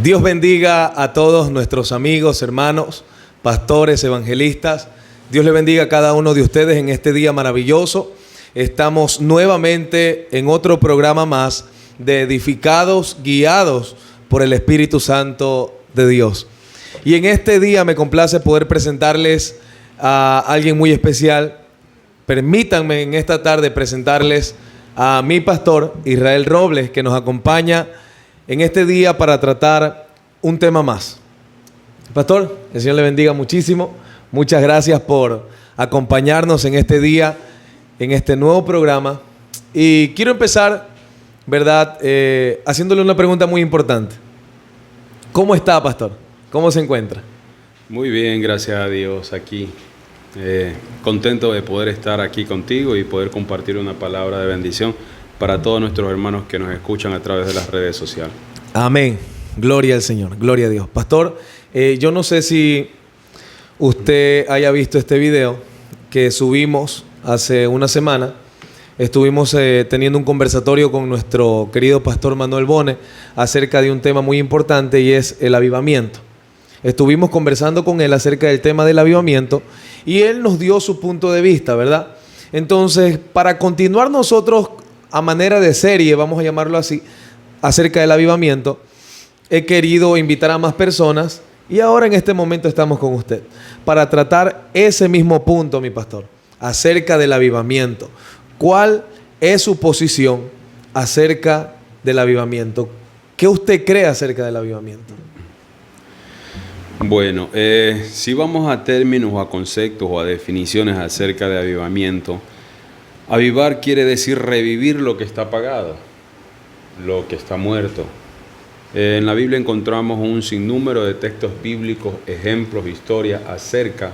Dios bendiga a todos nuestros amigos, hermanos, pastores, evangelistas. Dios le bendiga a cada uno de ustedes en este día maravilloso. Estamos nuevamente en otro programa más de Edificados, guiados por el Espíritu Santo de Dios. Y en este día me complace poder presentarles a alguien muy especial. Permítanme en esta tarde presentarles a mi pastor Israel Robles, que nos acompaña en este día para tratar un tema más. Pastor, el Señor le bendiga muchísimo. Muchas gracias por acompañarnos en este día, en este nuevo programa. Y quiero empezar, ¿verdad?, haciéndole una pregunta muy importante. ¿Cómo está, pastor? ¿Cómo se encuentra? Muy bien, gracias a Dios, aquí. Contento de poder estar aquí contigo y poder compartir una palabra de bendición para todos nuestros hermanos que nos escuchan a través de las redes sociales. Amén. Gloria al Señor, gloria a Dios. Pastor, yo no sé si usted haya visto este video que subimos hace una semana. Estuvimos teniendo un conversatorio con nuestro querido pastor Manuel Bonet acerca de un tema muy importante y es el avivamiento. Estuvimos conversando con él acerca del tema del avivamiento y él nos dio su punto de vista, ¿verdad? Entonces, para continuar nosotros a manera de serie, vamos a llamarlo así, acerca del avivamiento, he querido invitar a más personas y ahora en este momento estamos con usted para tratar ese mismo punto, mi pastor, acerca del avivamiento. ¿Cuál es su posición acerca del avivamiento? ¿Qué usted cree acerca del avivamiento? Bueno, si vamos a términos o a conceptos o a definiciones acerca de avivamiento, avivar quiere decir revivir lo que está apagado, lo que está muerto. En la Biblia encontramos un sinnúmero de textos bíblicos, ejemplos, historias acerca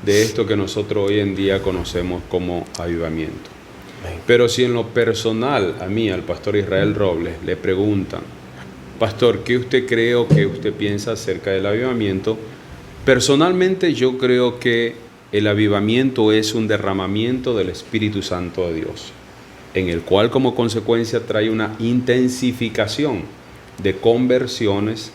de esto que nosotros hoy en día conocemos como avivamiento. Pero si en lo personal, a mí, al pastor Israel Robles, le preguntan: pastor, ¿qué usted cree o qué usted piensa acerca del avivamiento? Personalmente yo creo que el avivamiento es un derramamiento del Espíritu Santo de Dios, en el cual como consecuencia trae una intensificación de conversiones,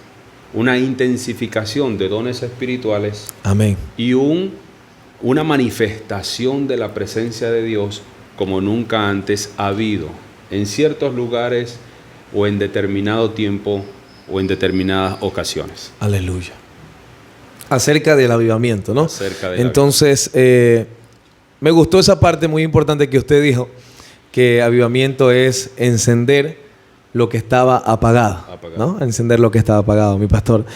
una intensificación de dones espirituales. Amén. Y una manifestación de la presencia de Dios como nunca antes ha habido en ciertos lugares o en determinado tiempo o en determinadas ocasiones. Aleluya. Acerca del avivamiento, ¿no? Acerca del Entonces, me gustó esa parte muy importante que usted dijo, que avivamiento es encender lo que estaba apagado. ¿No? Encender lo que estaba apagado, mi pastor.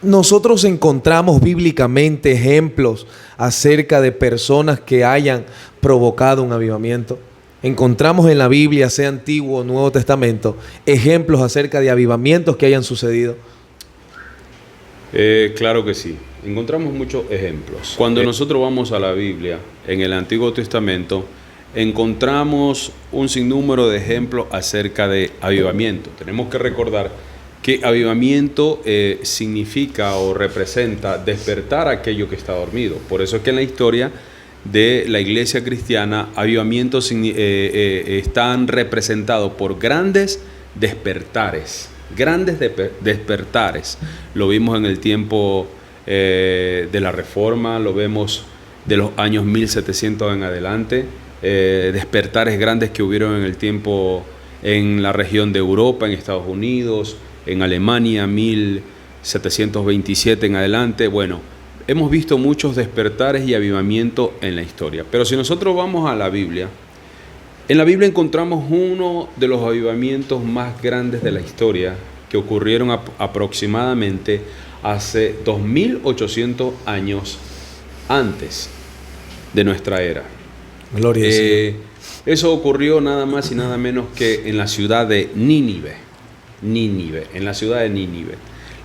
Nosotros encontramos bíblicamente ejemplos acerca de personas que hayan provocado un avivamiento. Encontramos en la Biblia, sea Antiguo o Nuevo Testamento, ejemplos acerca de avivamientos que hayan sucedido. Claro que sí. Encontramos muchos ejemplos. Cuando nosotros vamos a la Biblia, en el Antiguo Testamento, encontramos un sinnúmero de ejemplos acerca de avivamiento. Tenemos que recordar que avivamiento significa o representa despertar a aquello que está dormido. Por eso es que en la historia de la iglesia cristiana, avivamientos están representados por grandes despertares. Grandes despertares. Lo vimos en el tiempo de la Reforma, lo vemos de los años 1700 en adelante. Despertares grandes que hubieron en el tiempo en la región de Europa, en Estados Unidos, en Alemania, 1727 en adelante. Bueno, hemos visto muchos despertares y avivamientos en la historia. Pero si nosotros vamos a la Biblia, en la Biblia encontramos uno de los avivamientos más grandes de la historia que ocurrieron aproximadamente hace 2800 años antes de nuestra era. Gloria al Señor. Eso ocurrió nada más y nada menos que en la ciudad de Nínive. En la ciudad de Nínive.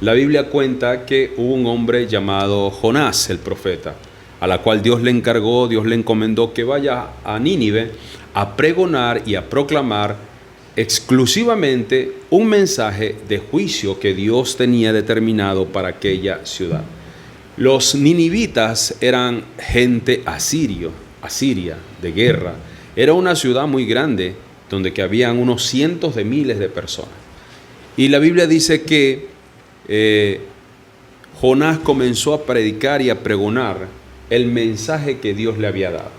La Biblia cuenta que hubo un hombre llamado Jonás, el profeta, a la cual Dios le encargó, Dios le encomendó que vaya a Nínive a pregonar y a proclamar exclusivamente un mensaje de juicio que Dios tenía determinado para aquella ciudad. Los ninivitas eran gente asiria, de guerra. Era una ciudad muy grande donde que habían unos cientos de miles de personas. Y la Biblia dice que Jonás comenzó a predicar y a pregonar el mensaje que Dios le había dado.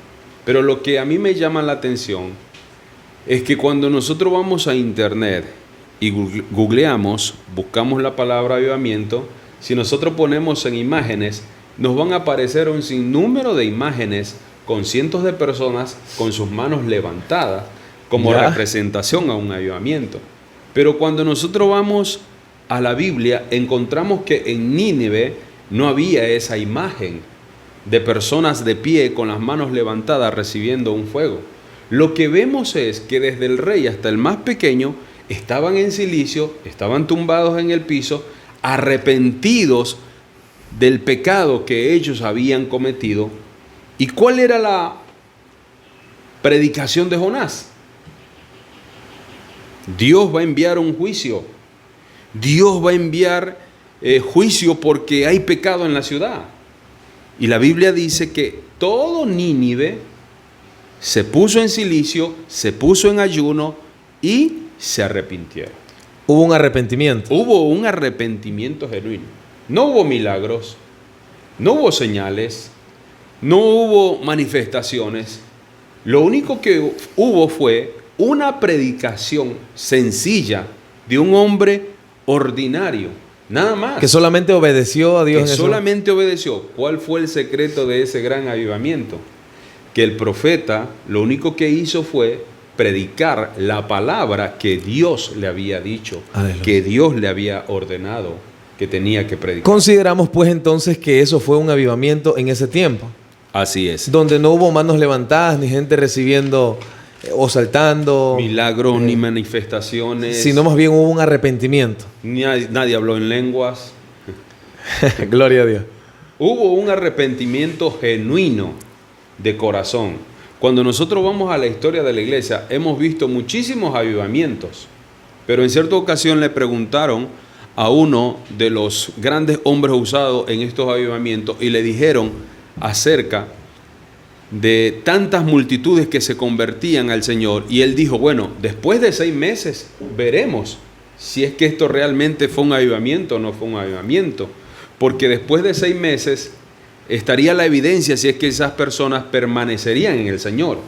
Pero lo que a mí me llama la atención es que cuando nosotros vamos a internet y googleamos, buscamos la palabra avivamiento, si nosotros ponemos en imágenes, nos van a aparecer un sinnúmero de imágenes con cientos de personas con sus manos levantadas como representación a un avivamiento. Pero cuando nosotros vamos a la Biblia, encontramos que en Nínive no había esa imagen de personas de pie con las manos levantadas recibiendo un fuego. Lo que vemos es que desde el rey hasta el más pequeño estaban en cilicio, estaban tumbados en el piso, arrepentidos del pecado que ellos habían cometido. ¿Y cuál era la predicación de Jonás? Dios va a enviar un juicio. Dios va a enviar juicio porque hay pecado en la ciudad. Y la Biblia dice que todo Nínive se puso en cilicio, se puso en ayuno y se arrepintieron. Hubo un arrepentimiento. Hubo un arrepentimiento genuino. No hubo milagros, no hubo señales, no hubo manifestaciones. Lo único que hubo fue una predicación sencilla de un hombre ordinario, nada más. Que solamente obedeció a Dios. Que solamente obedeció. ¿Cuál fue el secreto de ese gran avivamiento? Que el profeta lo único que hizo fue predicar la palabra que Dios le había dicho, Aleluya, que Dios le había ordenado que tenía que predicar. Consideramos pues entonces que eso fue un avivamiento en ese tiempo. Así es. Donde no hubo manos levantadas, ni gente recibiendo o saltando. Milagros ni manifestaciones. Sino más bien hubo un arrepentimiento. Nadie habló en lenguas. Gloria a Dios. Hubo un arrepentimiento genuino de corazón. Cuando nosotros vamos a la historia de la iglesia, hemos visto muchísimos avivamientos. Pero en cierta ocasión le preguntaron a uno de los grandes hombres usados en estos avivamientos y le dijeron acerca de tantas multitudes que se convertían al Señor, y él dijo, bueno, después de 6 meses veremos si es que esto realmente fue un avivamiento o no fue un avivamiento, porque después de 6 meses estaría la evidencia si es que esas personas permanecerían en el Señor.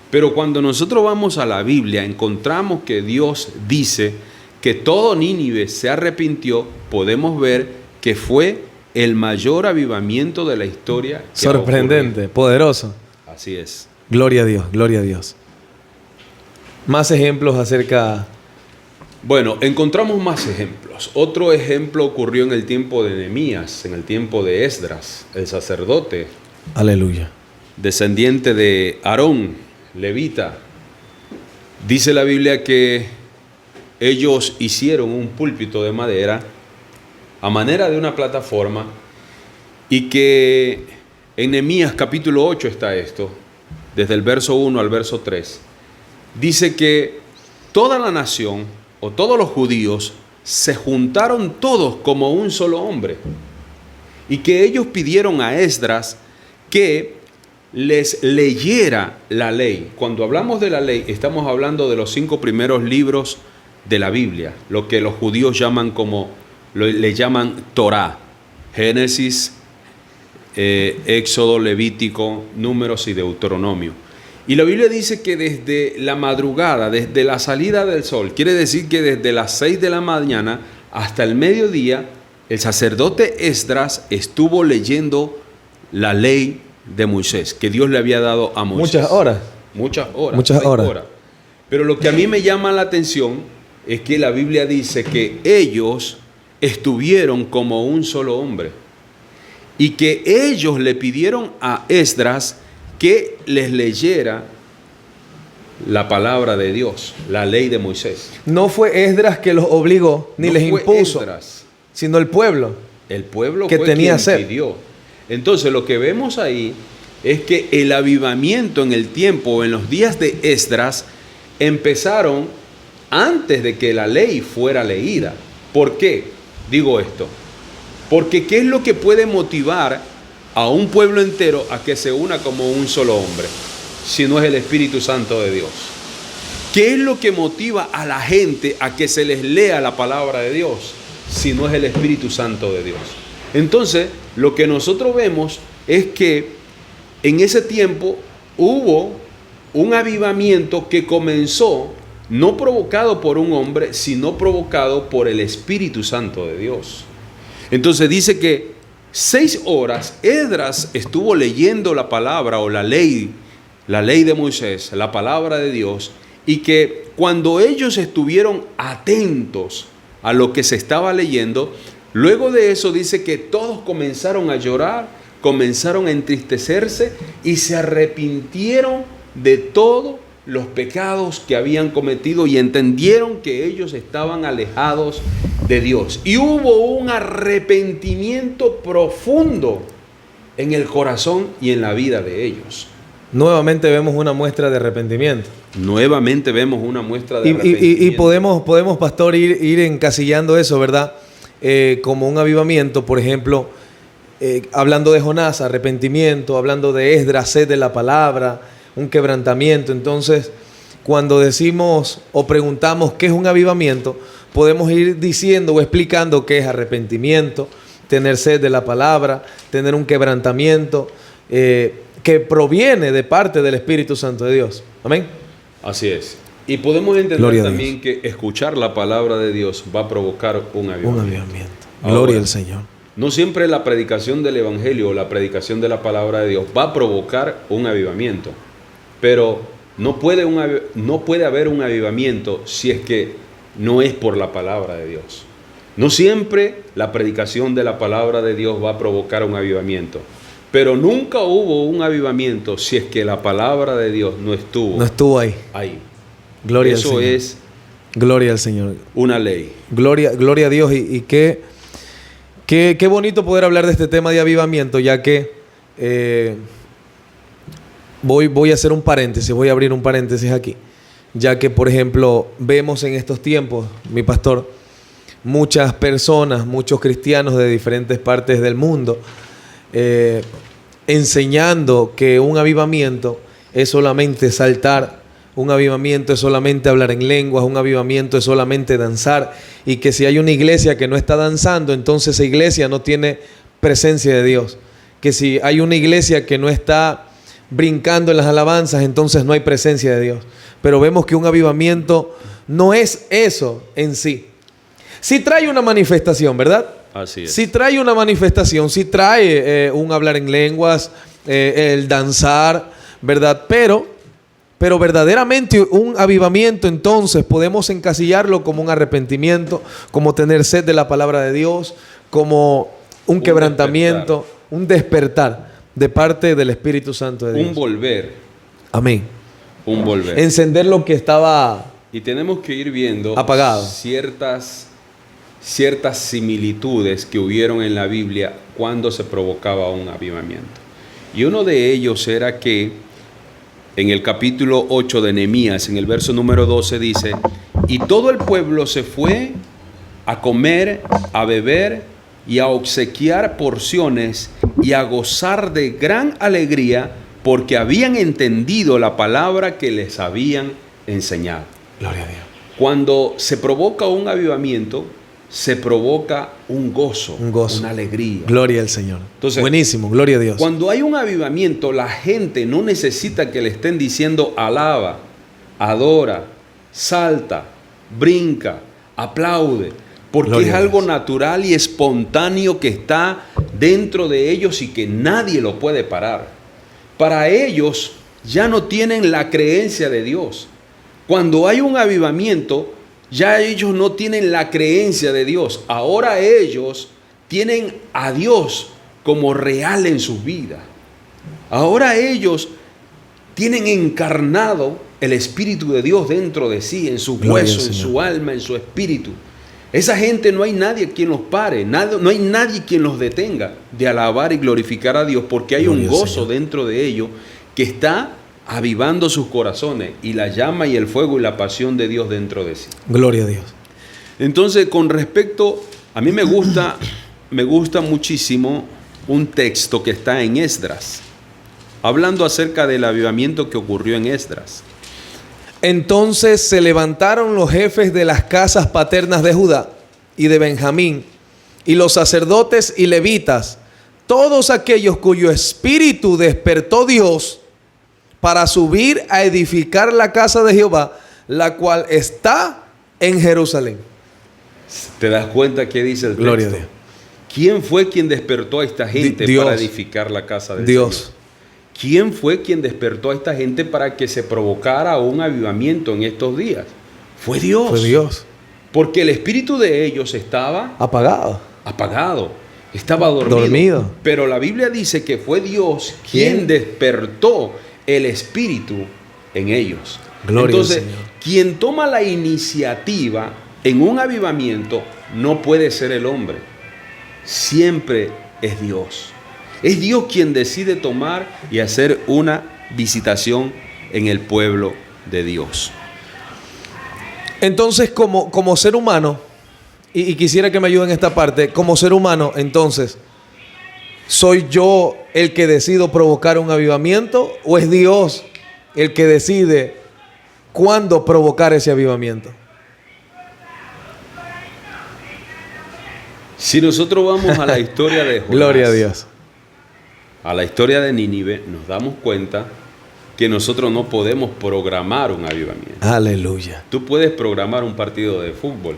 Pero cuando nosotros vamos a la Biblia, encontramos que Dios dice que todo Nínive se arrepintió. Podemos ver que fue el mayor avivamiento de la historia. Sorprendente, poderoso. Así es. Gloria a Dios, gloria a Dios. Más ejemplos acerca. Bueno, encontramos más ejemplos. Otro ejemplo ocurrió en el tiempo de Nehemías, en el tiempo de Esdras, el sacerdote. Aleluya. Descendiente de Aarón, levita. Dice la Biblia que ellos hicieron un púlpito de madera a manera de una plataforma, y que en Nehemías capítulo 8 está esto, desde el verso 1 al verso 3. Dice que toda la nación o todos los judíos se juntaron todos como un solo hombre, y que ellos pidieron a Esdras que les leyera la ley. Cuando hablamos de la ley, estamos hablando de los 5 primeros libros de la Biblia, lo que los judíos llaman le llaman Torá: Génesis, Éxodo, Levítico, Números y Deuteronomio. Y la Biblia dice que desde la madrugada, desde la salida del sol, quiere decir que desde las 6 de la mañana hasta el mediodía, el sacerdote Esdras estuvo leyendo la ley de Moisés, que Dios le había dado a Moisés. Muchas horas. Muchas horas. Pero lo que a mí me llama la atención es que la Biblia dice que ellos estuvieron como un solo hombre, y que ellos le pidieron a Esdras que les leyera la palabra de Dios, la ley de Moisés. No fue Esdras que los obligó ni les impuso, Esdras, sino el pueblo. El pueblo que fue tenía quien sed. pidió. Entonces lo que vemos ahí es que el avivamiento en el tiempo, en los días de Esdras, empezaron antes de que la ley fuera leída. ¿Por qué digo esto? Porque ¿qué es lo que puede motivar a un pueblo entero a que se una como un solo hombre, si no es el Espíritu Santo de Dios? ¿Qué es lo que motiva a la gente a que se les lea la palabra de Dios? Si no es el Espíritu Santo de Dios. Entonces, lo que nosotros vemos es que en ese tiempo hubo un avivamiento que comenzó no provocado por un hombre, sino provocado por el Espíritu Santo de Dios. Entonces dice que 6 horas Esdras estuvo leyendo la palabra o la ley de Moisés, la palabra de Dios, y que cuando ellos estuvieron atentos a lo que se estaba leyendo, luego de eso dice que todos comenzaron a llorar, comenzaron a entristecerse y se arrepintieron de todos los pecados que habían cometido y entendieron que ellos estaban alejados de Dios. Y hubo un arrepentimiento profundo en el corazón y en la vida de ellos. Nuevamente vemos una muestra de arrepentimiento. Nuevamente vemos una muestra de arrepentimiento. Y podemos, pastor, ir encasillando eso, ¿verdad? Como un avivamiento, por ejemplo, hablando de Jonás, arrepentimiento, hablando de Esdras, sed de la palabra, un quebrantamiento. Entonces, cuando decimos o preguntamos qué es un avivamiento, podemos ir diciendo o explicando qué es arrepentimiento, tener sed de la palabra, tener un quebrantamiento que proviene de parte del Espíritu Santo de Dios. Amén. Así es. Y podemos entender también que escuchar la palabra de Dios va a provocar un avivamiento. Gloria al Señor. No siempre la predicación del Evangelio o la predicación de la palabra de Dios va a provocar un avivamiento. Pero no puede haber un avivamiento si es que no es por la palabra de Dios. No siempre la predicación de la palabra de Dios va a provocar un avivamiento. Pero nunca hubo un avivamiento si es que la palabra de Dios no estuvo ahí. Gloria al Señor. Eso es gloria al Señor. Una ley. Gloria a Dios. Y qué bonito poder hablar de este tema de avivamiento, ya que voy a hacer un paréntesis, voy a abrir un paréntesis aquí. Ya que, por ejemplo, vemos en estos tiempos, mi pastor, muchas personas, muchos cristianos de diferentes partes del mundo, enseñando que un avivamiento es solamente saltar, un avivamiento es solamente hablar en lenguas, un avivamiento es solamente danzar, y que si hay una iglesia que no está danzando, entonces esa iglesia no tiene presencia de Dios. Que si hay una iglesia que no está brincando en las alabanzas, entonces no hay presencia de Dios. Pero vemos que un avivamiento no es eso en sí. Sí trae una manifestación, ¿verdad? Así es. Sí trae una manifestación, sí trae un hablar en lenguas, el danzar, ¿verdad? Pero verdaderamente un avivamiento, entonces podemos encasillarlo como un arrepentimiento, como tener sed de la palabra de Dios, como un quebrantamiento, un despertar de parte del Espíritu Santo de Dios. Un volver. Amén. Un volver. Encender lo que estaba y tenemos que ir viendo apagado. Ciertas similitudes que hubieron en la Biblia cuando se provocaba un avivamiento. Y uno de ellos era que en el capítulo 8 de Nehemías, en el verso número 12 dice: y todo el pueblo se fue a comer, a beber y a obsequiar porciones y a gozar de gran alegría, porque habían entendido la palabra que les habían enseñado. Gloria a Dios. Cuando se provoca un avivamiento, se provoca un gozo, una alegría. Gloria al Señor. Entonces, buenísimo, gloria a Dios. Cuando hay un avivamiento, la gente no necesita que le estén diciendo alaba, adora, salta, brinca, aplaude, porque gloria es algo natural y espontáneo que está dentro de ellos y que nadie lo puede parar. Para ellos ya no tienen la creencia de Dios. Cuando hay un avivamiento, ya ellos no tienen la creencia de Dios. Ahora ellos tienen a Dios como real en sus vidas. Ahora ellos tienen encarnado el Espíritu de Dios dentro de sí, en sus huesos, en su alma, en su espíritu. Esa gente no hay nadie quien los pare, no hay nadie quien los detenga de alabar y glorificar a Dios, porque hay un gozo dentro de ellos que está avivando sus corazones, y la llama y el fuego y la pasión de Dios dentro de sí. Gloria a Dios. Entonces, con respecto, a mí me gusta muchísimo un texto que está en Esdras, hablando acerca del avivamiento que ocurrió en Esdras. Entonces se levantaron los jefes de las casas paternas de Judá y de Benjamín, y los sacerdotes y levitas, todos aquellos cuyo espíritu despertó Dios para subir a edificar la casa de Jehová, la cual está en Jerusalén. ¿Te das cuenta qué dice el texto? Gloria a Dios. ¿Quién fue quien despertó a esta gente Dios. para edificar la casa de Dios. Señor? ¿Quién fue quien despertó a esta gente para que se provocara un avivamiento en estos días? Fue Dios. Fue Dios. Porque el espíritu de ellos estaba Apagado. estaba dormido. Dormido. Pero la Biblia dice que fue Dios quien despertó el espíritu en ellos. Gloria Entonces, al Señor. quien toma la iniciativa en un avivamiento no puede ser el hombre. Siempre es Dios. Es Dios quien decide tomar y hacer una visitación en el pueblo de Dios. Entonces, como ser humano, y quisiera que me ayuden en esta parte, como ser humano, entonces, ¿soy yo el que decido provocar un avivamiento o es Dios el que decide cuándo provocar ese avivamiento? Si nosotros vamos a la historia de Jonás, Gloria a Dios. a la historia de Nínive, nos damos cuenta que nosotros no podemos programar un avivamiento. Aleluya. Tú puedes programar un partido de fútbol,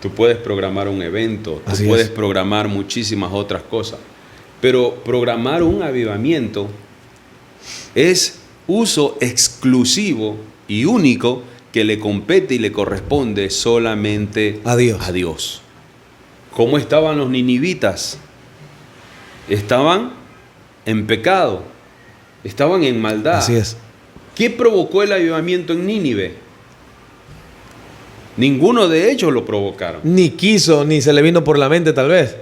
tú puedes programar un evento, tú Así puedes es. programar muchísimas otras cosas, pero programar un avivamiento es uso exclusivo y único que le compete y le corresponde solamente A Dios. a Dios. ¿Cómo estaban los ninivitas? Estaban en pecado, estaban en maldad. Así es. ¿Qué provocó el avivamiento en Nínive? Ninguno de ellos lo provocaron. Ni quiso, ni se le vino por la mente tal vez.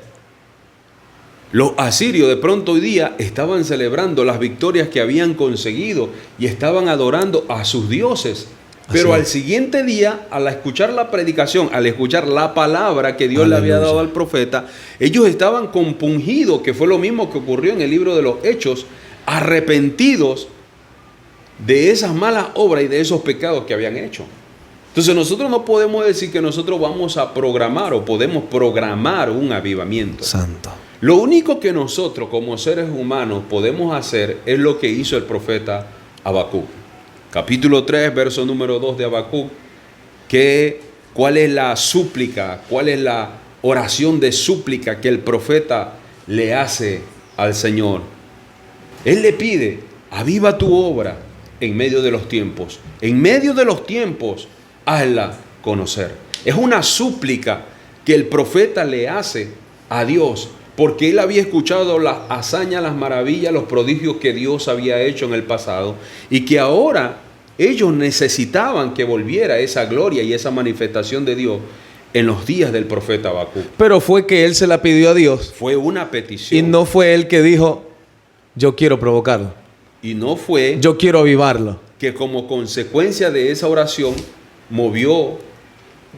Los asirios de pronto hoy día estaban celebrando las victorias que habían conseguido y estaban adorando a sus dioses. Pero Así al es. siguiente día, al escuchar la predicación, al escuchar la palabra que Dios le había Aleluya. dado al profeta, ellos estaban compungidos, que fue lo mismo que ocurrió en el libro de los Hechos, arrepentidos de esas malas obras y de esos pecados que habían hecho. Entonces nosotros no podemos decir que nosotros vamos a programar o podemos programar un avivamiento. Santo. Lo único que nosotros como seres humanos podemos hacer es lo que hizo el profeta Habacuc. Capítulo 3, verso número 2 de Habacuc, ¿cuál es la súplica, cuál es la oración de súplica que el profeta le hace al Señor? Él le pide, aviva tu obra en medio de los tiempos. En medio de los tiempos, hazla conocer. Es una súplica que el profeta le hace a Dios, porque él había escuchado las hazañas, las maravillas, los prodigios que Dios había hecho en el pasado y que ahora ellos necesitaban que volviera esa gloria y esa manifestación de Dios en los días del profeta Habacuc. Pero fue que él se la pidió a Dios Fue una petición. y no fue él que dijo, yo quiero provocarlo, Y no fue yo quiero avivarlo. que como consecuencia de esa oración movió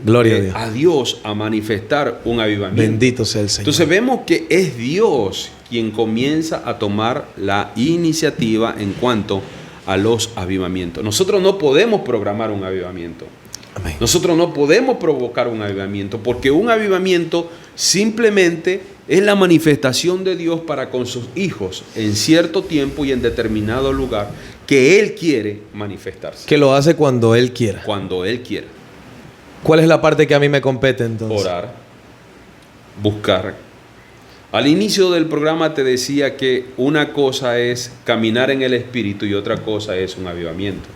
Gloria a Dios. a Dios a manifestar un avivamiento. Bendito sea el Señor. Entonces vemos que es Dios quien comienza a tomar la iniciativa en cuanto a los avivamientos. Nosotros no podemos programar un avivamiento. Amén. Nosotros no podemos provocar un avivamiento porque un avivamiento simplemente es la manifestación de Dios para con sus hijos en cierto tiempo y en determinado lugar que Él quiere manifestarse. Que lo hace cuando él quiera. Cuando Él quiera. ¿Cuál es la parte que a mí me compete entonces? Orar, buscar. Al inicio del programa te decía que una cosa es caminar en el Espíritu y otra cosa es un avivamiento.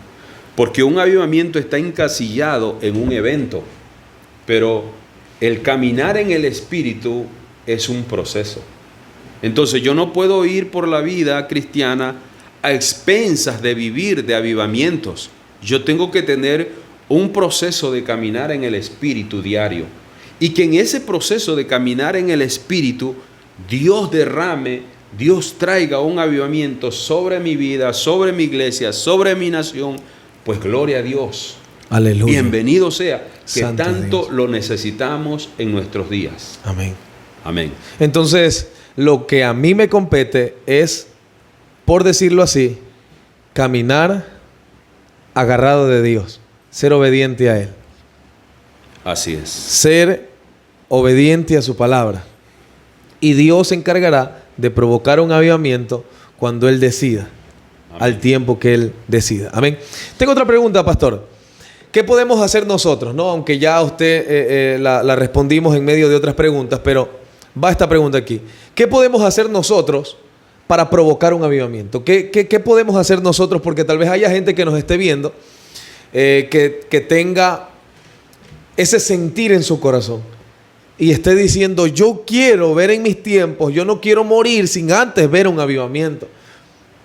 Porque un avivamiento está encasillado en un evento, pero el caminar en el Espíritu es un proceso. Entonces yo no puedo ir por la vida cristiana a expensas de vivir de avivamientos. Yo tengo que tener un proceso de caminar en el Espíritu diario. Y que en ese proceso de caminar en el Espíritu, Dios derrame, Dios traiga un avivamiento sobre mi vida, sobre mi iglesia, sobre mi nación. Pues gloria a Dios. Aleluya. Bienvenido sea, que Santo tanto Dios. lo necesitamos en nuestros días. Amén. Amén. Entonces, lo que a mí me compete es, por decirlo así, caminar agarrado de Dios. ser obediente a Él. Así es. Ser obediente a su palabra. Y Dios se encargará de provocar un avivamiento cuando Él decida. Amén. Al tiempo que Él decida. Amén. Tengo otra pregunta, pastor. ¿Qué podemos hacer nosotros? ¿No? Aunque ya usted la respondimos en medio de otras preguntas, pero va esta pregunta aquí. ¿Qué podemos hacer nosotros para provocar un avivamiento? ¿Qué podemos hacer nosotros? Porque tal vez haya gente que nos esté viendo que tenga ese sentir en su corazón y esté diciendo, yo quiero ver en mis tiempos, yo no quiero morir sin antes ver un avivamiento.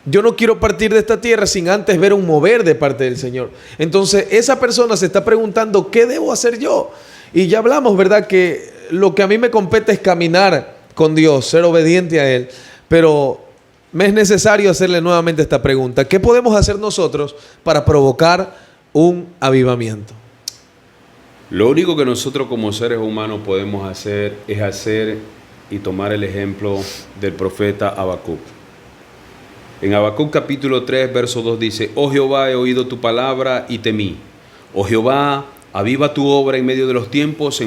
Yo no quiero partir de esta tierra sin antes ver un mover de parte del Señor. Entonces, esa persona se está preguntando, ¿qué debo hacer yo? Y ya hablamos, ¿verdad? Que lo que a mí me compete es caminar con Dios, ser obediente a Él. Pero me es necesario hacerle nuevamente esta pregunta. ¿Qué podemos hacer nosotros para provocar un avivamiento? Lo único que nosotros como seres humanos podemos hacer es hacer y tomar el ejemplo del profeta Habacuc. En Habacuc capítulo 3, verso 2 dice, oh Jehová, he oído tu palabra y temí. Oh Jehová, aviva tu obra en medio de los tiempos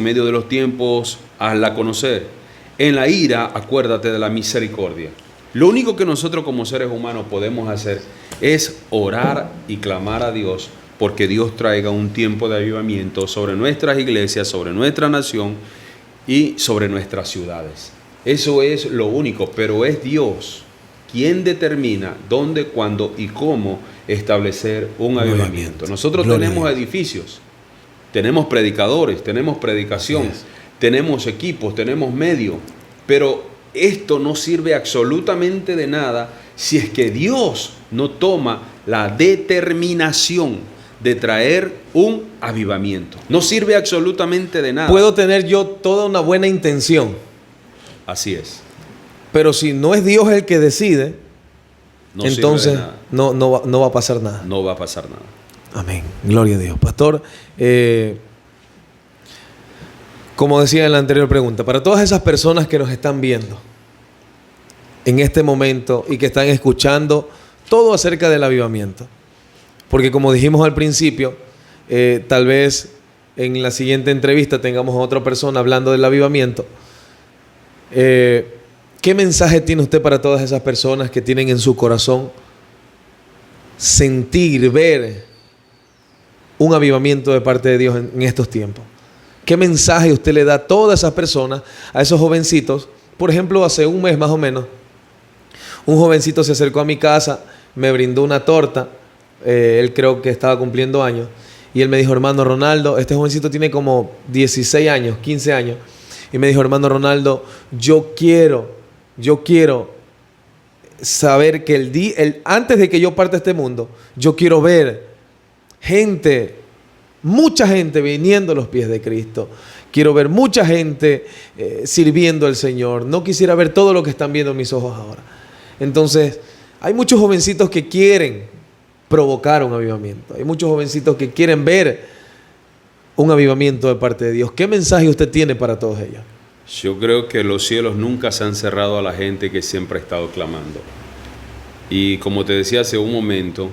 hazla conocer. En la ira, acuérdate de la misericordia. Lo único que nosotros como seres humanos podemos hacer es orar y clamar a Dios porque Dios traiga un tiempo de avivamiento sobre nuestras iglesias, sobre nuestra nación y sobre nuestras ciudades. Eso es lo único, pero es Dios quien determina dónde, cuándo y cómo establecer un avivamiento. Nosotros tenemos edificios, tenemos predicadores, tenemos predicación, tenemos equipos, tenemos medios, pero esto no sirve absolutamente de nada si es que Dios no toma la determinación de traer un avivamiento. No sirve absolutamente de nada. Puedo tener yo toda una buena intención. Así es. Pero si no es Dios el que decide, entonces no va a pasar nada. No va a pasar nada. Amén. Gloria a Dios. Pastor, como decía en la anterior pregunta, para todas esas personas que nos están viendo en este momento y que están escuchando todo acerca del avivamiento, porque como dijimos al principio, tal vez en la siguiente entrevista tengamos a otra persona hablando del avivamiento. ¿Qué mensaje tiene usted para todas esas personas que tienen en su corazón sentir, ver un avivamiento de parte de Dios en estos tiempos? ¿Qué mensaje usted le da a todas esas personas, a esos jovencitos? Por ejemplo, hace un mes más o menos, un jovencito se acercó a mi casa, me brindó una torta, él creo que estaba cumpliendo años, y él me dijo, hermano Ronaldo, este jovencito tiene como 16 años, 15 años, y me dijo, hermano Ronaldo, yo quiero saber que antes de que yo parta de este mundo, yo quiero ver mucha gente viniendo a los pies de Cristo. Quiero ver mucha gente sirviendo al Señor. No quisiera ver todo lo que están viendo mis ojos ahora. Entonces, hay muchos jovencitos que quieren provocar un avivamiento. Hay muchos jovencitos que quieren ver un avivamiento de parte de Dios. ¿Qué mensaje usted tiene para todos ellos? Yo creo que los cielos nunca se han cerrado a la gente que siempre ha estado clamando. Y como te decía hace un momento,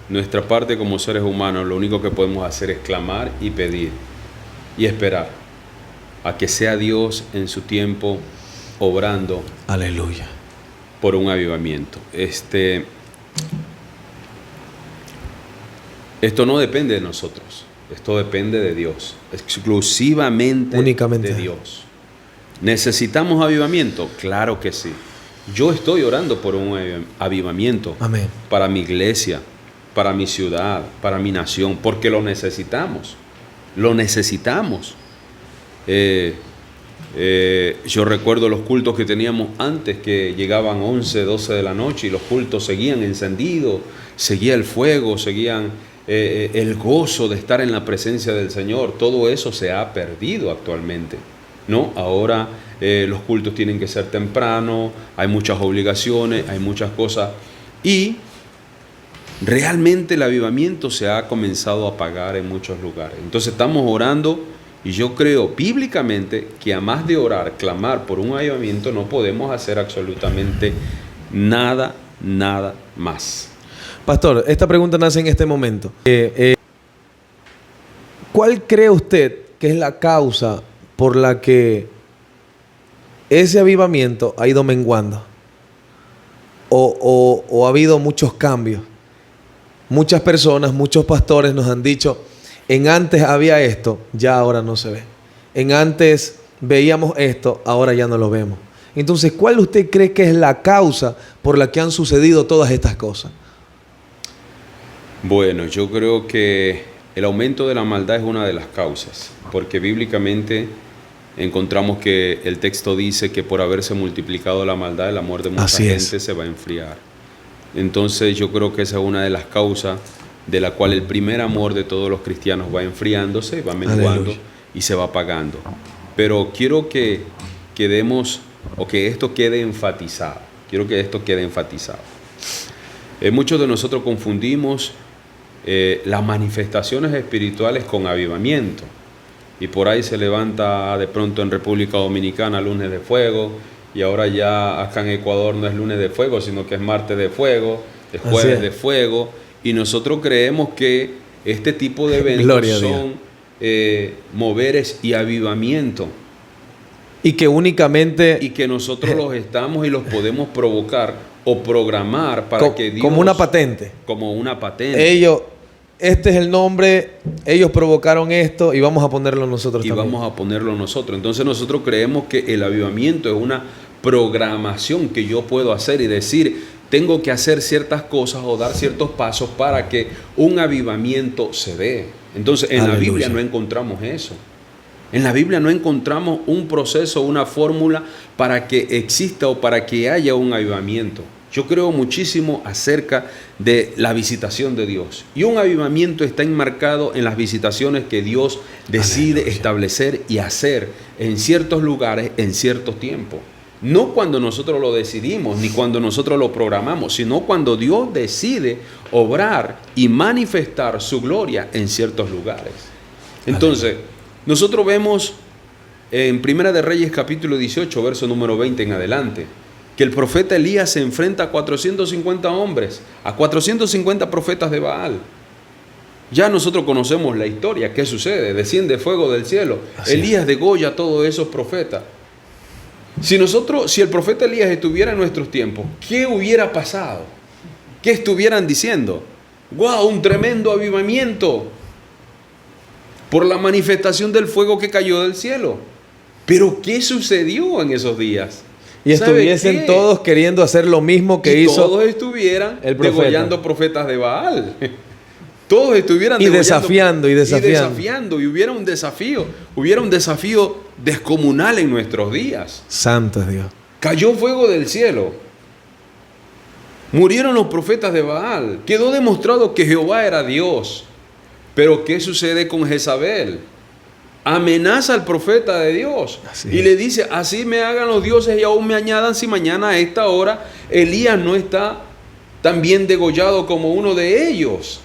nuestra parte como seres humanos, lo único que podemos hacer es clamar y pedir y esperar a que sea Dios en su tiempo obrando. Aleluya. Por un avivamiento. Esto no depende de nosotros, esto depende de Dios, exclusivamente únicamente de Dios. ¿Necesitamos avivamiento? Claro que sí. Yo estoy orando por un avivamiento. Amén. Para mi iglesia, para mi ciudad, para mi nación, porque lo necesitamos. Lo necesitamos. Yo recuerdo los cultos que teníamos antes, que llegaban 11, 12 de la noche y los cultos seguían encendidos, seguía el fuego, seguían el gozo de estar en la presencia del Señor. Todo eso se ha perdido actualmente, ¿no? Ahora los cultos tienen que ser temprano, hay muchas obligaciones, hay muchas cosas y realmente el avivamiento se ha comenzado a apagar en muchos lugares. Entonces estamos orando y yo creo bíblicamente que a más de orar, clamar por un avivamiento, no podemos hacer absolutamente nada más. Pastor, esta pregunta nace en este momento. ¿Cuál cree usted que es la causa por la que ese avivamiento ha ido menguando? ¿O ha habido muchos cambios? Muchas personas, muchos pastores nos han dicho, en antes había esto, ya ahora no se ve. En antes veíamos esto, ahora ya no lo vemos. Entonces, ¿cuál usted cree que es la causa por la que han sucedido todas estas cosas? Bueno, yo creo que el aumento de la maldad es una de las causas, porque bíblicamente encontramos que el texto dice que por haberse multiplicado la maldad, el amor de mucha gente se va a enfriar. Entonces yo creo que esa es una de las causas de la cual el primer amor de todos los cristianos va enfriándose, va menguando y se va apagando. Pero quiero que quedemos, o que esto quede enfatizado. Quiero que esto quede enfatizado. Muchos de nosotros confundimos las manifestaciones espirituales con avivamiento. Y por ahí se levanta de pronto en República Dominicana lunes de fuego, y ahora ya acá en Ecuador no es lunes de fuego, sino que es martes de fuego, es jueves de fuego, y nosotros creemos que este tipo de eventos son moveres y avivamiento. Y que únicamente... Y que nosotros los estamos y los podemos provocar o programar para que Dios... Como una patente. Como una patente. Este es el nombre, ellos provocaron esto y vamos a ponerlo nosotros también. Y vamos a ponerlo nosotros. Entonces nosotros creemos que el avivamiento es una programación que yo puedo hacer y decir, tengo que hacer ciertas cosas o dar ciertos pasos para que un avivamiento se dé. Entonces en la Biblia no encontramos eso. En la Biblia no encontramos un proceso, una fórmula para que exista o para que haya un avivamiento. Yo creo muchísimo acerca de la visitación de Dios. Y un avivamiento está enmarcado en las visitaciones que Dios decide establecer y hacer en ciertos lugares, en ciertos tiempos. No cuando nosotros lo decidimos, ni cuando nosotros lo programamos, sino cuando Dios decide obrar y manifestar su gloria en ciertos lugares. Entonces, nosotros vemos en Primera de Reyes capítulo 18, verso número 20 en adelante, que el profeta Elías se enfrenta a 450 hombres, a 450 profetas de Baal. Ya nosotros conocemos la historia, ¿qué sucede? Desciende fuego del cielo. Elías degolla a todos esos profetas. Si el profeta Elías estuviera en nuestros tiempos, ¿qué hubiera pasado? ¿Qué estuvieran diciendo? ¡Guau! Un tremendo avivamiento por la manifestación del fuego que cayó del cielo. Pero ¿qué sucedió en esos días? Y estuviesen todos queriendo hacer lo mismo que hizo todos estuvieran degollando profetas de Baal. Todos estuvieran desafiando. Y hubiera un desafío descomunal en nuestros días. Santo es Dios. Cayó fuego del cielo. Murieron los profetas de Baal. Quedó demostrado que Jehová era Dios. Pero ¿qué sucede con Jezabel? Amenaza al profeta de Dios y le dice, así me hagan los dioses y aún me añadan si mañana a esta hora Elías no está tan bien degollado como uno de ellos.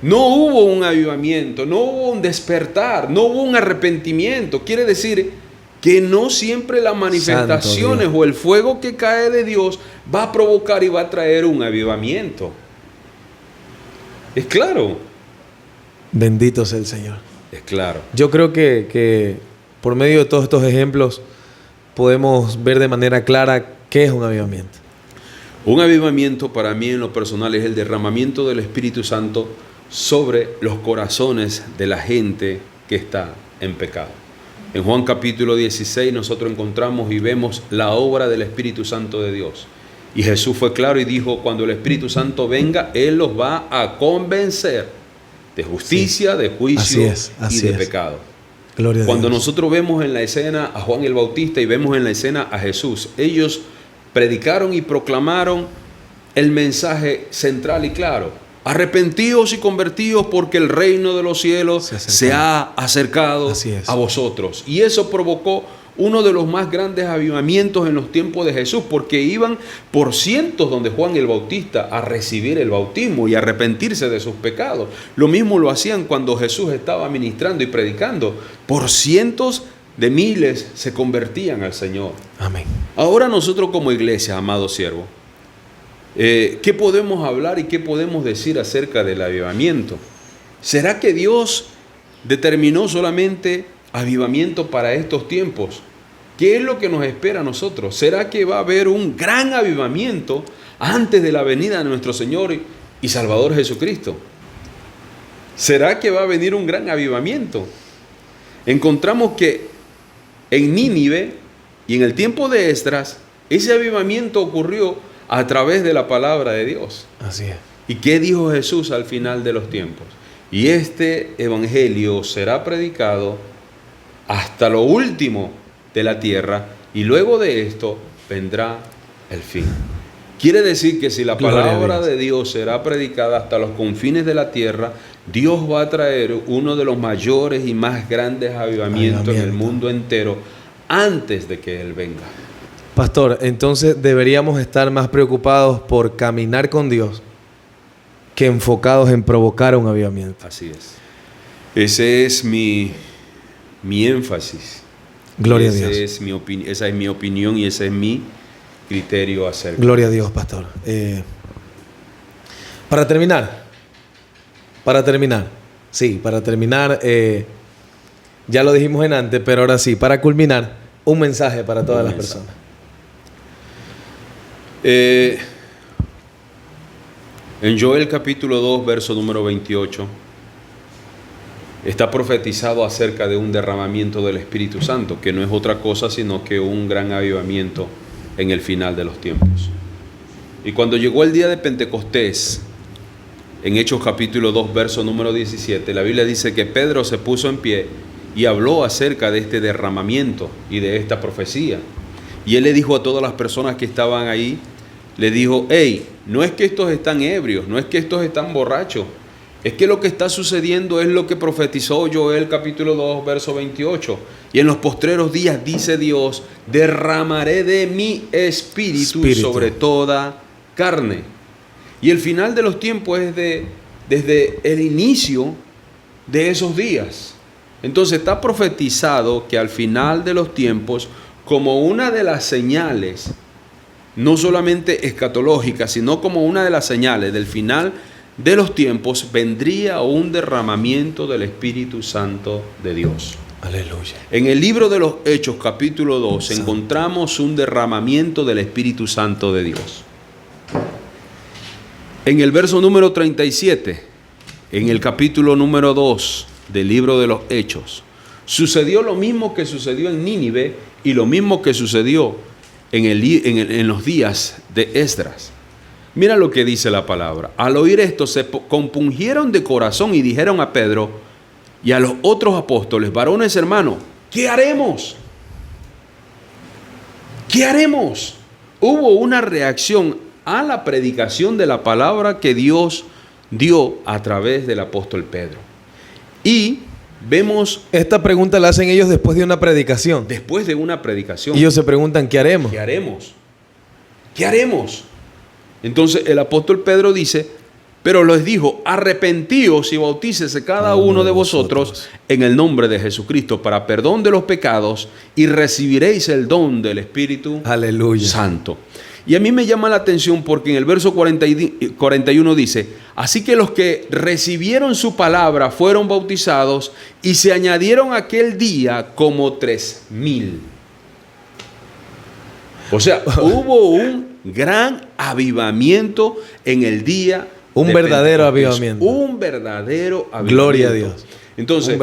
No hubo un avivamiento, no hubo un despertar, no hubo un arrepentimiento. Quiere decir que no siempre las manifestaciones o el fuego que cae de Dios va a provocar y va a traer un avivamiento. Es claro. Bendito sea el Señor. Es claro. Yo creo que por medio de todos estos ejemplos podemos ver de manera clara qué es un avivamiento. Un avivamiento para mí en lo personal es el derramamiento del Espíritu Santo sobre los corazones de la gente que está en pecado. En Juan capítulo 16 nosotros encontramos y vemos la obra del Espíritu Santo de Dios. Y Jesús fue claro y dijo, cuando el Espíritu Santo venga, Él los va a convencer de justicia, de juicio y de pecado. Cuando nosotros vemos en la escena a Juan el Bautista y vemos en la escena a Jesús, ellos predicaron y proclamaron el mensaje central y claro. Arrepentíos y convertíos porque el reino de los cielos se ha acercado a vosotros. Y eso provocó uno de los más grandes avivamientos en los tiempos de Jesús, porque iban por cientos donde Juan el Bautista a recibir el bautismo y arrepentirse de sus pecados. Lo mismo lo hacían cuando Jesús estaba ministrando y predicando. Por cientos de miles se convertían al Señor. Amén. Ahora nosotros como iglesia, amado siervo, ¿qué podemos hablar y qué podemos decir acerca del avivamiento? ¿Será que Dios determinó solamente avivamiento para estos tiempos. ¿Qué es lo que nos espera a nosotros? ¿Será que va a haber un gran avivamiento antes de la venida de nuestro Señor y Salvador Jesucristo? ¿Será que va a venir un gran avivamiento? Encontramos que en Nínive y en el tiempo de Esdras, ese avivamiento ocurrió a través de la palabra de Dios. Así es. ¿Y qué dijo Jesús al final de los tiempos? Y este evangelio será predicado hasta lo último de la tierra, y luego de esto vendrá el fin. Quiere decir que si la palabra de Dios será predicada hasta los confines de la tierra, Dios va a traer uno de los mayores y más grandes avivamientos en el mundo entero antes de que Él venga. Pastor, entonces deberíamos estar más preocupados por caminar con Dios que enfocados en provocar un avivamiento. Así es. Ese es mi énfasis. Gloria a Dios. Esa es mi opinión y ese es mi criterio acerca. Gloria a Dios, pastor. Para terminar, ya lo dijimos en antes, pero ahora sí, para culminar, un mensaje para todas las personas. En Joel capítulo 2, verso número 28, está profetizado acerca de un derramamiento del Espíritu Santo, que no es otra cosa sino que un gran avivamiento en el final de los tiempos. Y cuando llegó el día de Pentecostés, en Hechos capítulo 2, verso número 17, la Biblia dice que Pedro se puso en pie y habló acerca de este derramamiento y de esta profecía. Y él le dijo a todas las personas que estaban ahí, le dijo: hey, no es que estos están ebrios, no es que estos están borrachos, es que lo que está sucediendo es lo que profetizó Joel capítulo 2, verso 28. Y en los postreros días, dice Dios, derramaré de mi espíritu sobre toda carne. Y el final de los tiempos es desde el inicio de esos días. Entonces está profetizado que al final de los tiempos, como una de las señales, no solamente escatológicas, sino como una de las señales del final de los tiempos, vendría un derramamiento del Espíritu Santo de Dios. Aleluya. En el libro de los Hechos, capítulo 2, encontramos un derramamiento del Espíritu Santo de Dios. En el verso número 37, en el capítulo número 2 del libro de los Hechos, sucedió lo mismo que sucedió en Nínive y lo mismo que sucedió en los días de Esdras. Mira lo que dice la palabra. Al oír esto se compungieron de corazón y dijeron a Pedro y a los otros apóstoles: varones hermanos, ¿qué haremos? ¿Qué haremos? Hubo una reacción a la predicación de la palabra que Dios dio a través del apóstol Pedro. Y vemos... Esta pregunta la hacen ellos después de una predicación. Después de una predicación. Y ellos se preguntan: ¿qué haremos? ¿Qué haremos? ¿Qué haremos? Entonces el apóstol Pedro dice: pero les dijo, arrepentíos y bautícese cada uno de vosotros en el nombre de Jesucristo para perdón de los pecados y recibiréis el don del Espíritu Aleluya. Santo. Y a mí me llama la atención porque en el verso 41 dice: así que los que recibieron su palabra fueron bautizados y se añadieron aquel día como 3,000. O sea, hubo un gran avivamiento en el día. Un verdadero avivamiento. Un verdadero avivamiento. Gloria a Dios. Entonces,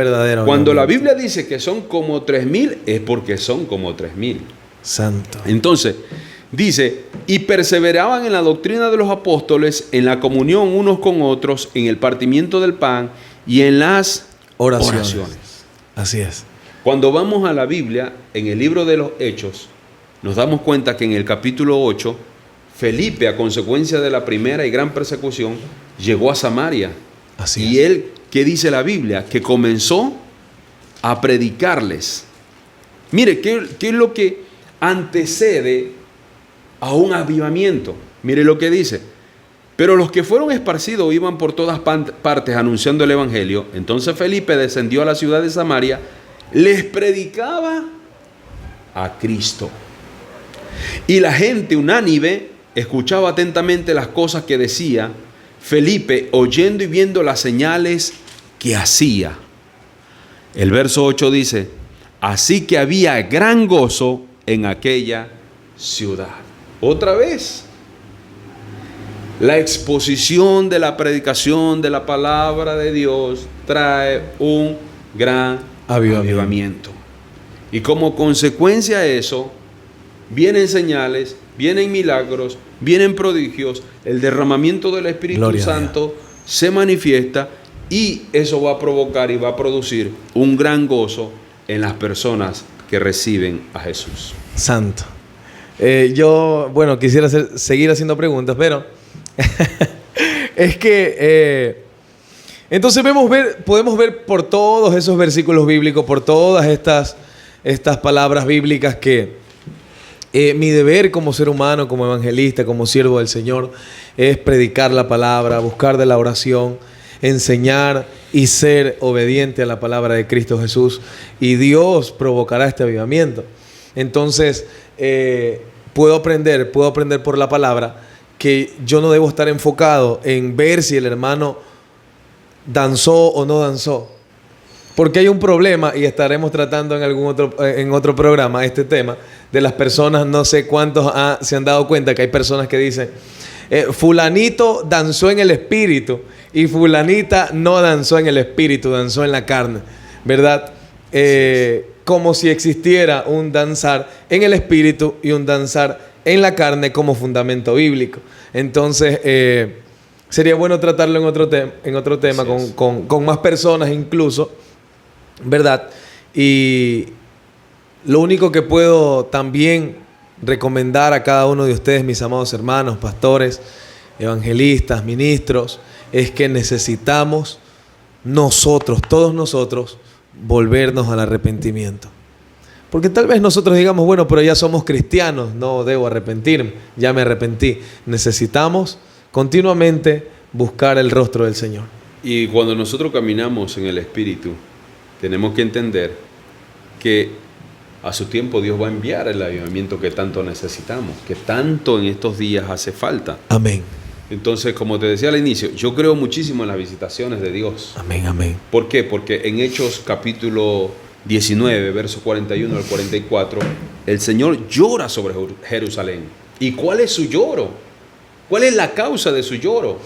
cuando la Biblia dice que son como 3,000, es porque son como 3,000. Santo. Entonces, dice: y perseveraban en la doctrina de los apóstoles, en la comunión unos con otros, en el partimiento del pan y en las oraciones. Así es. Cuando vamos a la Biblia, en el libro de los Hechos, nos damos cuenta que en el capítulo 8, Felipe, a consecuencia de la primera y gran persecución, llegó a Samaria. Así y es. él, ¿qué dice la Biblia? Que comenzó a predicarles. Mire, ¿qué es lo que antecede a un avivamiento? Mire lo que dice: pero los que fueron esparcidos iban por todas partes anunciando el evangelio. Entonces Felipe descendió a la ciudad de Samaria, les predicaba a Cristo. Y la gente unánime escuchaba atentamente las cosas que decía Felipe, oyendo y viendo las señales que hacía. El verso 8 dice, así que había gran gozo en aquella ciudad. Otra vez, la exposición de la predicación de la palabra de Dios trae un gran avivamiento. Y como consecuencia de eso, vienen señales, vienen milagros, vienen prodigios, el derramamiento del Espíritu Santo se manifiesta y eso va a provocar y va a producir un gran gozo en las personas que reciben a Jesús. Santo. Yo, bueno, quisiera seguir haciendo preguntas, pero es que entonces podemos ver por todos esos versículos bíblicos, por todas estas palabras bíblicas que mi deber como ser humano, como evangelista, como siervo del Señor, es predicar la palabra, buscar de la oración, enseñar y ser obediente a la palabra de Cristo Jesús. Y Dios provocará este avivamiento. Entonces, puedo aprender por la palabra que yo no debo estar enfocado en ver si el hermano danzó o no danzó. Porque hay un problema, y estaremos tratando en otro programa este tema, de las personas, no sé cuántos se han dado cuenta que hay personas que dicen, fulanito danzó en el espíritu y fulanita no danzó en el espíritu, danzó en la carne, ¿verdad? Como si existiera un danzar en el espíritu y un danzar en la carne como fundamento bíblico. Entonces, sería bueno tratarlo en otro tema, sí, con más personas incluso, ¿verdad? Y lo único que puedo también recomendar a cada uno de ustedes, mis amados hermanos, pastores, evangelistas, ministros, es que necesitamos todos nosotros, volvernos al arrepentimiento. Porque tal vez nosotros digamos, bueno, pero ya somos cristianos, no debo arrepentirme, ya me arrepentí. Necesitamos continuamente buscar el rostro del Señor. Y cuando nosotros caminamos en el Espíritu, tenemos que entender que a su tiempo Dios va a enviar el avivamiento que tanto necesitamos, que tanto en estos días hace falta. Amén. Entonces, como te decía al inicio, yo creo muchísimo en las visitaciones de Dios. Amén, amén. ¿Por qué? Porque en Hechos capítulo 19, verso 41 al 44, el Señor llora sobre Jerusalén. ¿Y cuál es su lloro? ¿Cuál es la causa de su lloro?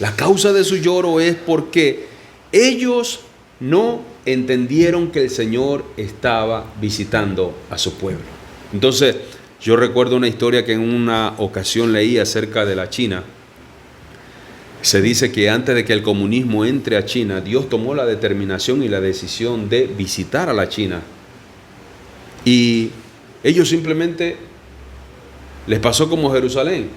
La causa de su lloro es porque ellos no entendieron que el Señor estaba visitando a su pueblo. Entonces, yo recuerdo una historia que en una ocasión leí acerca de la China. Se dice que antes de que el comunismo entre a China, Dios tomó la determinación y la decisión de visitar a la China. Y ellos simplemente les pasó como Jerusalén.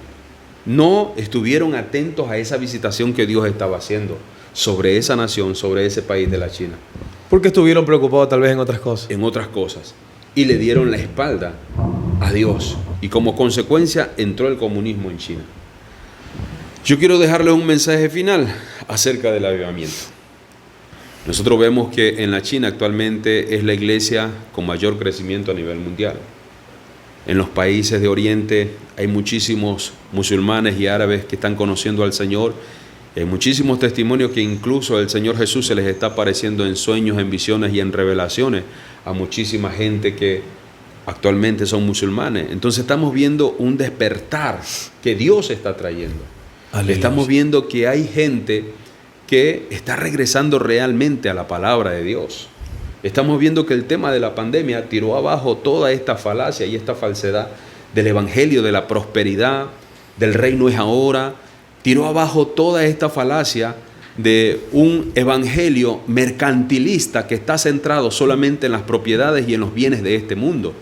No estuvieron atentos a esa visitación que Dios estaba haciendo sobre esa nación, sobre ese país de la China. Porque estuvieron preocupados tal vez en otras cosas. En otras cosas. Y le dieron la espalda a Dios. Y como consecuencia entró el comunismo en China. Yo quiero dejarles un mensaje final acerca del avivamiento. Nosotros vemos que en la China actualmente es la iglesia con mayor crecimiento a nivel mundial. En los países de Oriente hay muchísimos musulmanes y árabes que están conociendo al Señor. Hay muchísimos testimonios que incluso el Señor Jesús se les está apareciendo en sueños, en visiones y en revelaciones a muchísima gente que actualmente son musulmanes. Entonces estamos viendo un despertar que Dios está trayendo. Aleluya. Estamos viendo que hay gente que está regresando realmente a la palabra de Dios. Estamos viendo que el tema de la pandemia tiró abajo toda esta falacia y esta falsedad del evangelio, de la prosperidad, del reino es ahora. Tiró abajo toda esta falacia de un evangelio mercantilista que está centrado solamente en las propiedades y en los bienes de este mundo.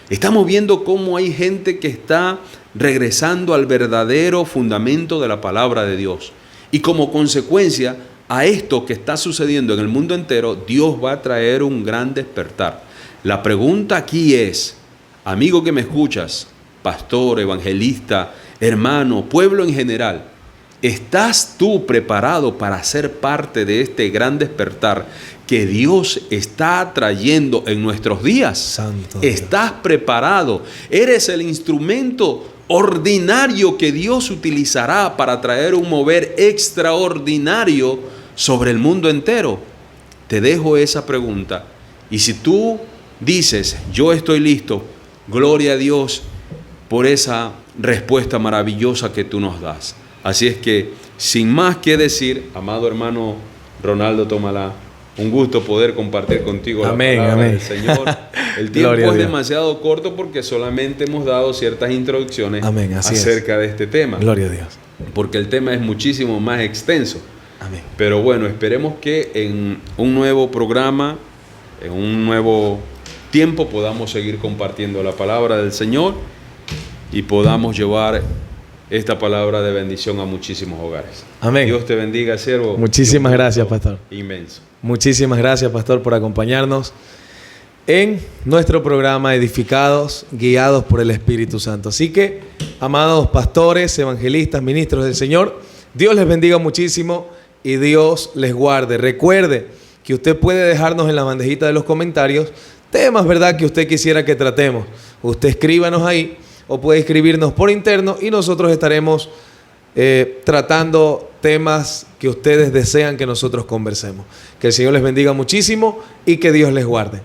Estamos viendo cómo hay gente que está regresando al verdadero fundamento de la palabra de Dios. Y como consecuencia a esto que está sucediendo en el mundo entero, Dios va a traer un gran despertar. La pregunta aquí es, amigo que me escuchas, pastor, evangelista, hermano, pueblo en general, ¿estás tú preparado para ser parte de este gran despertar que Dios está trayendo en nuestros días? Santo ¿Estás preparado? ¿Eres el instrumento ordinario que Dios utilizará para traer un mover extraordinario sobre el mundo entero? te dejo esa pregunta. Y si tú dices, yo estoy listo, gloria a Dios por esa respuesta maravillosa que tú nos das. Así es que, sin más que decir, amado hermano Ronaldo Tomalá, un gusto poder compartir contigo amén, la palabra amén. del Señor. El tiempo es demasiado corto porque solamente hemos dado ciertas introducciones amén, acerca de este tema. Gloria a Dios. Porque el tema es muchísimo más extenso. Amén. Pero bueno, esperemos que en un nuevo programa, en un nuevo tiempo, podamos seguir compartiendo la palabra del Señor y podamos llevar esta palabra de bendición a muchísimos hogares. Amén. Dios te bendiga, siervo. Muchísimas gracias, pastor. Inmenso. Muchísimas gracias, pastor, por acompañarnos en nuestro programa Edificados, guiados por el Espíritu Santo. Así que, amados pastores, evangelistas, ministros del Señor, Dios les bendiga muchísimo y Dios les guarde. Recuerde que usted puede dejarnos en la bandejita de los comentarios temas, ¿verdad?, que usted quisiera que tratemos. Usted escríbanos ahí o puede escribirnos por interno y nosotros estaremos tratando temas que ustedes desean que nosotros conversemos. Que el Señor les bendiga muchísimo y que Dios les guarde.